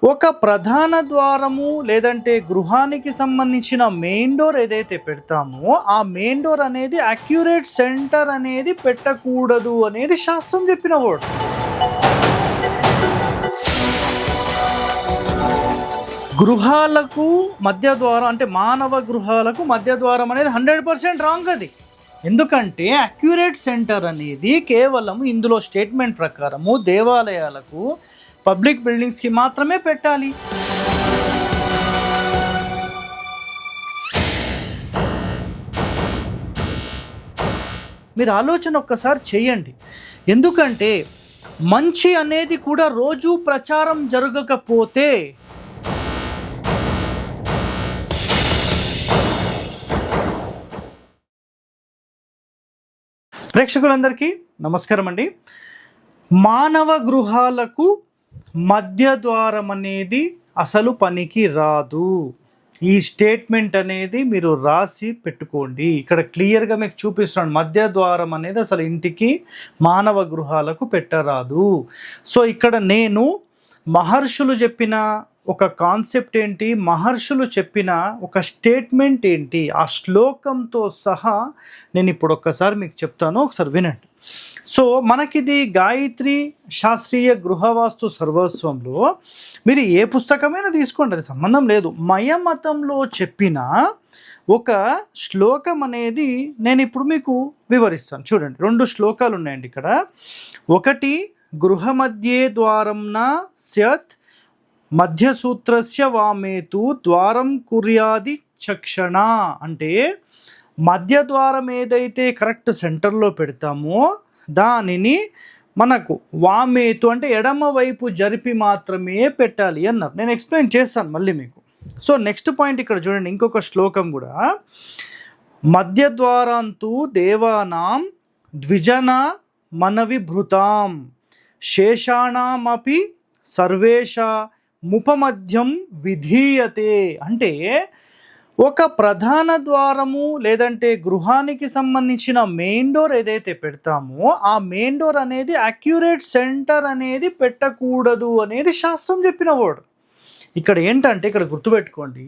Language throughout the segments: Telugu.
ఒక ప్రధాన ద్వారము లేదంటే గృహానికి సంబంధించిన మెయిన్ డోర్ ఏదైతే పెడతామో ఆ మెయిన్ డోర్ అనేది అక్యురేట్ సెంటర్ అనేది పెట్టకూడదు అనేది శాస్త్రం చెప్పిన వర్డ్. గృహాలకు మధ్య ద్వారం అంటే మానవ గృహాలకు మధ్య ద్వారం అనేది 100% రాంగ్ అది. ఎందుకంటే అక్యురేట్ సెంటర్ అనేది కేవలం ఇందులో స్టేట్మెంట్ ప్రకారము దేవాలయాలకు పబ్లిక్ బిల్డింగ్స్కి మాత్రమే పెట్టాలి. మీరు ఆలోచన ఒక్కసారి చేయండి. ఎందుకంటే మంచి అనేది కూడా రోజు ప్రచారం జరగకపోతే ప్రేక్షకులందరికీ నమస్కారం అండి. మానవ గృహాలకు మధ్య ద్వారం అనేది అసలు పనికి రాదు. ఈ స్టేట్మెంట్ అనేది మీరు రాసి పెట్టుకోండి. ఇక్కడ క్లియర్గా మీకు చూపిస్తున్నాను, మధ్య ద్వారం అనేది అసలు ఇంటికి మానవ గృహాలకు పెట్టరాదు. సో ఇక్కడ నేను మహర్షులు చెప్పిన ఒక కాన్సెప్ట్ ఏంటి, మహర్షులు చెప్పిన ఒక స్టేట్మెంట్ ఏంటి, ఆ శ్లోకంతో సహా నేను ఇప్పుడు ఒక్కసారి మీకు చెప్తాను, ఒకసారి వినండి. సో మనకిది గాయత్రి శాస్త్రీయ గృహవాస్తు సర్వస్వంలో మీరు ఏ పుస్తకమైనా తీసుకోండి, అది సంబంధం లేదు. మయమతంలో చెప్పిన ఒక శ్లోకం అనేది నేను ఇప్పుడు మీకు వివరిస్తాను. చూడండి, 2 శ్లోకాలు ఉన్నాయండి ఇక్కడ. ఒకటి, గృహ మధ్యే ద్వారంన స్యత్ మధ్యసూత్రస్య వామేతు ద్వారం కుర్యాది చక్షణ. అంటే మధ్య ద్వారం ఏదైతే కరెక్ట్ సెంటర్లో పెడతామో దానిని మనకు వామేతు అంటే ఎడమ వైపు జరిపి మాత్రమే పెట్టాలి అన్నారు. నేను ఎక్స్ప్లెయిన్ చేస్తాను మళ్ళీ మీకు. సో నెక్స్ట్ పాయింట్ ఇక్కడ చూడండి, ఇంకొక శ్లోకం కూడా. మధ్య ద్వారాంతు దేవానాం ద్విజన మనవిభృతాం శేషాణమపి సర్వేష ముపమధ్యం విధీయతే. అంటే ఒక ప్రధాన ద్వారము లేదంటే గృహానికి సంబంధించిన మెయిన్ డోర్ ఏదైతే పెడతామో ఆ మెయిన్ డోర్ అనేది అక్యురేట్ సెంటర్ అనేది పెట్టకూడదు అనేది శాస్త్రం చెప్పిన వర్డ్. ఇక్కడ ఏంటంటే ఇక్కడ గుర్తుపెట్టుకోండి,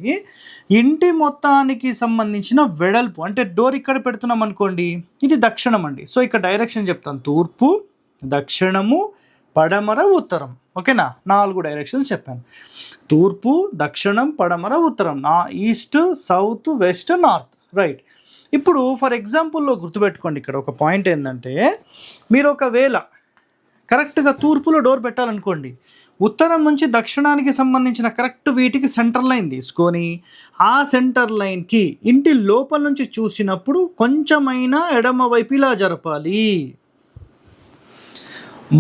ఇంటి మొత్తానికి సంబంధించిన వెడల్పు అంటే డోర్ ఇక్కడ పెడుతున్నాం అనుకోండి, ఇది దక్షిణం అండి. సో ఇక్కడ డైరెక్షన్ చెప్తాను, తూర్పు, దక్షిణము, పడమర, ఉత్తరం. ఓకేనా, 4 డైరెక్షన్స్ చెప్పాను. తూర్పు, దక్షిణం, పడమర, ఉత్తరం, east, south, west, north, right. ఇప్పుడు ఫర్ ఎగ్జాంపుల్లో గుర్తుపెట్టుకోండి, ఇక్కడ ఒక పాయింట్ ఏంటంటే, మీరు ఒకవేళ కరెక్ట్గా తూర్పులో డోర్ పెట్టాలనుకోండి, ఉత్తరం నుంచి దక్షిణానికి సంబంధించిన కరెక్ట్ వీటికి సెంటర్ లైన్ తీసుకొని ఆ సెంటర్ లైన్కి ఇంటి లోపల నుంచి చూసినప్పుడు కొంచెమైనా ఎడమ వైపు ఇలా జరపాలి.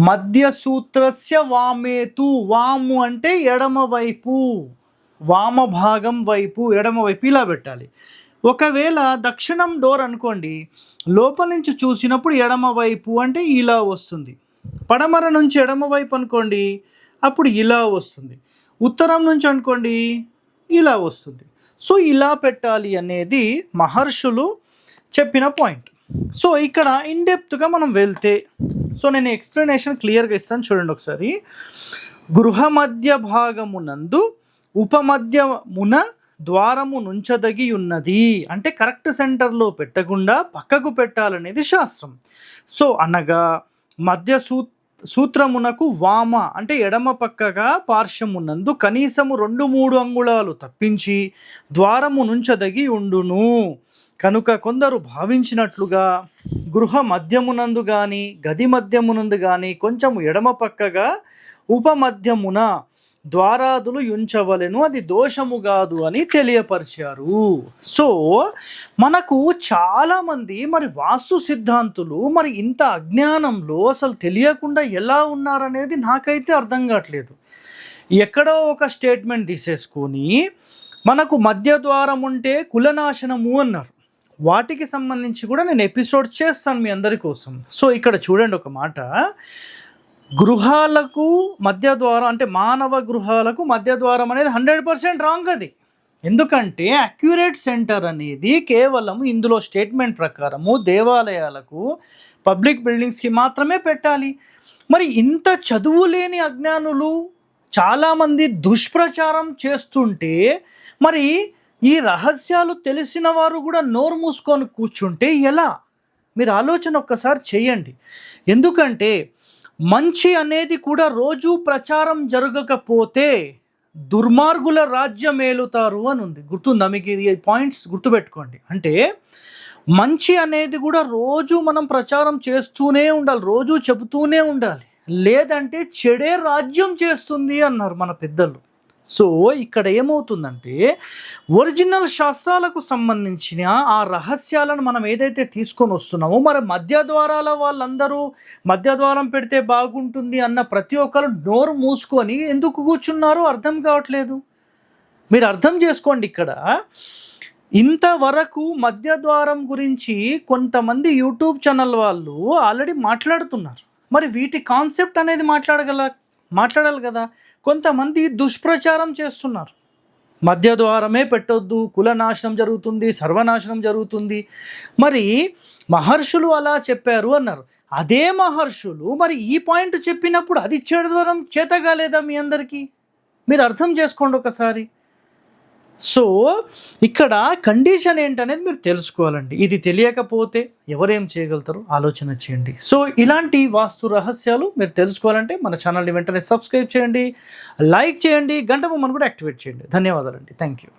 మధ్యసూత్రస్య వామేతు, వాము అంటే ఎడమ వైపు, వామ భాగం వైపు, ఎడమ వైపు ఇలా పెట్టాలి. ఒకవేళ దక్షిణం డోర్ అనుకోండి, లోపల నుంచి చూసినప్పుడు ఎడమ వైపు అంటే ఇలా వస్తుంది. పడమర నుంచి ఎడమ వైపు అనుకోండి, అప్పుడు ఇలా వస్తుంది. ఉత్తరం నుంచి అనుకోండి, ఇలా వస్తుంది. సో ఇలా పెట్టాలి అనేది మహర్షులు చెప్పిన పాయింట్. సో ఇక్కడ ఇన్డెప్త్గా మనం వెళ్తే, సో నేను ఎక్స్ప్లెనేషన్ క్లియర్గా ఇస్తాను, చూడండి ఒకసారి. గృహ మధ్య భాగమునందు ఉపమధ్యమున ద్వారము నుంచదగి ఉన్నది అంటే కరెక్ట్ సెంటర్లో పెట్టకుండా పక్కకు పెట్టాలనేది శాస్త్రం. సో అనగా మధ్య సూత్రమునకు వామ అంటే ఎడమ పక్కగా పార్శ్వమునందు కనీసము 2-3 అంగుళాలు తప్పించి ద్వారము నుంచదగి ఉండును. కనుక కొందరు భావించినట్లుగా గృహ మధ్యమునందు కానీ గది మధ్యమునందు కానీ కొంచెము ఎడమ పక్కగా ఉపమధ్యమున ద్వారాదులు ఉంచవలెను, అది దోషము కాదు అని తెలియపరిచారు. సో మనకు చాలామంది మరి వాస్తు సిద్ధాంతులు మరి ఇంత అజ్ఞానంలో అసలు తెలియకుండా ఎలా ఉన్నారనేది నాకైతే అర్థం కావట్లేదు. ఎక్కడో ఒక స్టేట్మెంట్ తీసేసుకొని మనకు మధ్య ద్వారం ఉంటే కులనాశనము అన్నారు. వాటికి సంబంధించి కూడా నేను ఎపిసోడ్ చేస్తాను మీ అందరి కోసం. సో ఇక్కడ చూడండి ఒక మాట, గృహాలకు మధ్య ద్వారం అంటే మానవ గృహాలకు మధ్య ద్వారం అనేది 100% రాంగ్ అది. ఎందుకంటే అక్యురేట్ సెంటర్ అనేది కేవలం ఇందులో స్టేట్మెంట్ ప్రకారము దేవాలయాలకు పబ్లిక్ బిల్డింగ్స్కి మాత్రమే పెట్టాలి. మరి ఇంత చదువు లేని అజ్ఞానులు చాలామంది దుష్ప్రచారం చేస్తుంటే మరి ఈ రహస్యాలు తెలిసిన వారు కూడా నోరు మూసుకొని కూర్చుంటే ఎలా? మీరు ఆలోచన ఒక్కసారి చేయండి. ఎందుకంటే మంచి అనేది కూడా రోజు ప్రచారం జరగకపోతే దుర్మార్గుల రాజ్యం ఏలుతారు అని ఉంది. గుర్తుందా మీకు? ఇది పాయింట్స్ గుర్తుపెట్టుకోండి. అంటే మంచి అనేది కూడా రోజు మనం ప్రచారం చేస్తూనే ఉండాలి, రోజు చెబుతూనే ఉండాలి, లేదంటే చెడే రాజ్యం చేస్తుంది అన్నారు మన పెద్దలు. సో ఇక్కడ ఏమవుతుందంటే ఒరిజినల్ శాస్త్రాలకు సంబంధించిన ఆ రహస్యాలను మనం ఏదైతే తీసుకొని వస్తున్నామో, మరి మధ్య ద్వారాల వాళ్ళందరూ మధ్య ద్వారం పెడితే బాగుంటుంది అన్న ప్రతి ఒక్కరు నోరు మూసుకొని ఎందుకు కూర్చున్నారో అర్థం కావట్లేదు. మీరు అర్థం చేసుకోండి. ఇక్కడ ఇంతవరకు మధ్య ద్వారం గురించి కొంతమంది యూట్యూబ్ ఛానల్ వాళ్ళు ఆల్రెడీ మాట్లాడుతున్నారు. మరి వీటి కాన్సెప్ట్ అనేది మాట్లాడాలి కదా. కొంతమంది దుష్ప్రచారం చేస్తున్నారు. మధ్య ద్వారమే పెట్టొద్దు, కులనాశనం జరుగుతుంది, సర్వనాశనం జరుగుతుంది. మరి మహర్షులు అలా చెప్పారు అన్నారు. అదే మహర్షులు మరి ఈ పాయింట్ చెప్పినప్పుడు అది చెడదరం చేతగాలేదా మీ అందరికీ? మీరు అర్థం చేసుకోండి ఒకసారి. సో ఇక్కడ కండిషన్ ఏంటనేది మీరు తెలుసుకోవాలండి. ఇది తెలియకపోతే ఎవరేం చేయగలుగుతారు ఆలోచన చేయండి. సో ఇలాంటి వాస్తు రహస్యాలు మీరు తెలుసుకోవాలంటే మన ఛానల్ని వెంటనే సబ్స్క్రైబ్ చేయండి, లైక్ చేయండి, గంట బొమ్మను కూడా యాక్టివేట్ చేయండి. ధన్యవాదాలండి. Thank you.